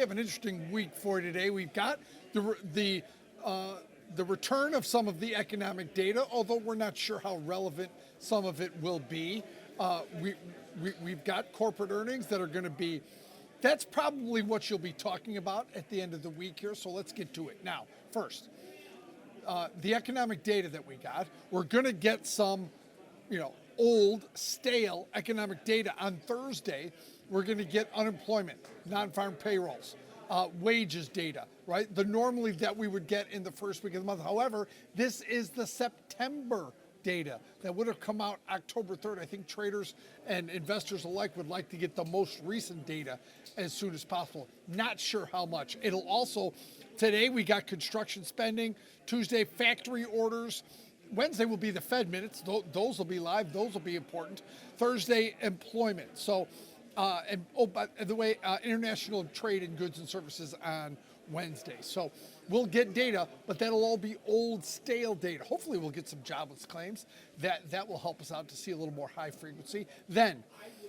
have an interesting week for today. We've got the return of some of the economic data, although we're not sure how relevant some of it will be. We've got corporate earnings that are going to be, that's probably what you'll be talking about at the end of the week here, so let's get to it. Now, first, the economic data that we got, we're going to get some, old, stale economic data on Thursday. We're going to get unemployment, non-farm payrolls, wages data, right? The normally that we would get in the first week of the month. However, this is the September data that would have come out October 3rd. I think traders and investors alike would like to get the most recent data as soon as possible. Not sure how much. It'll also, today we got construction spending, Tuesday factory orders, Wednesday will be the Fed minutes. Those will be live. Those will be important. Thursday, employment. So, by the way, international trade in goods and services on Wednesday. So we'll get data, but that'll all be old, stale data. Hopefully we'll get some jobless claims. That will help us out to see a little more high frequency. Then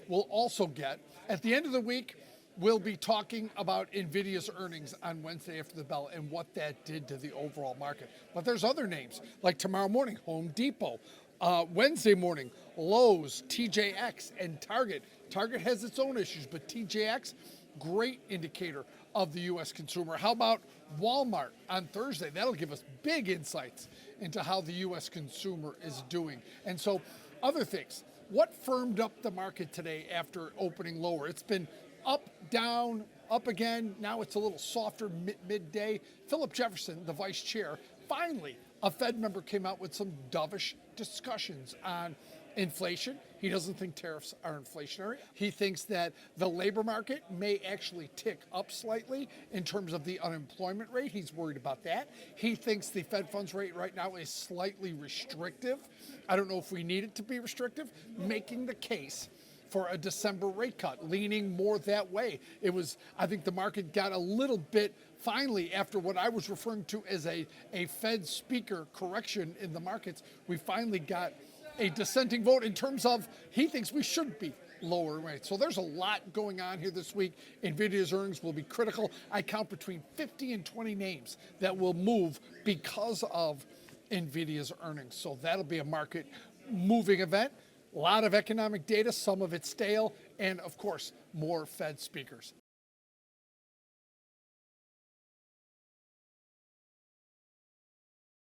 we'll also get, at the end of the week, we'll be talking about Nvidia's earnings on Wednesday after the bell and what that did to the overall market. But there's other names, like tomorrow morning, Home Depot. Wednesday morning, Lowe's, TJX, and Target. Target has its own issues, but TJX, great indicator of the U.S. consumer. How about Walmart on Thursday? That'll give us big insights into how the U.S. consumer is doing. And so, other things. What firmed up the market today after opening lower? It's been up, down, up again. Now it's a little softer midday. Philip Jefferson, the vice chair, finally, a Fed member came out with some dovish discussions on inflation. He doesn't think tariffs are inflationary. He thinks that the labor market may actually tick up slightly in terms of the unemployment rate. He's worried about that. He thinks the Fed funds rate right now is slightly restrictive. I don't know if we need it to be restrictive, making the case for a December rate cut, leaning more that way. I think the market got a little bit, finally, after what I was referring to as a Fed speaker correction in the markets, we finally got a dissenting vote in terms of he thinks we should be lower rates. So there's a lot going on here this week. Nvidia's earnings will be critical. I count between 50 and 20 names that will move because of Nvidia's earnings. So that'll be a market moving event. A lot of economic data, some of it stale, and of course, more Fed speakers.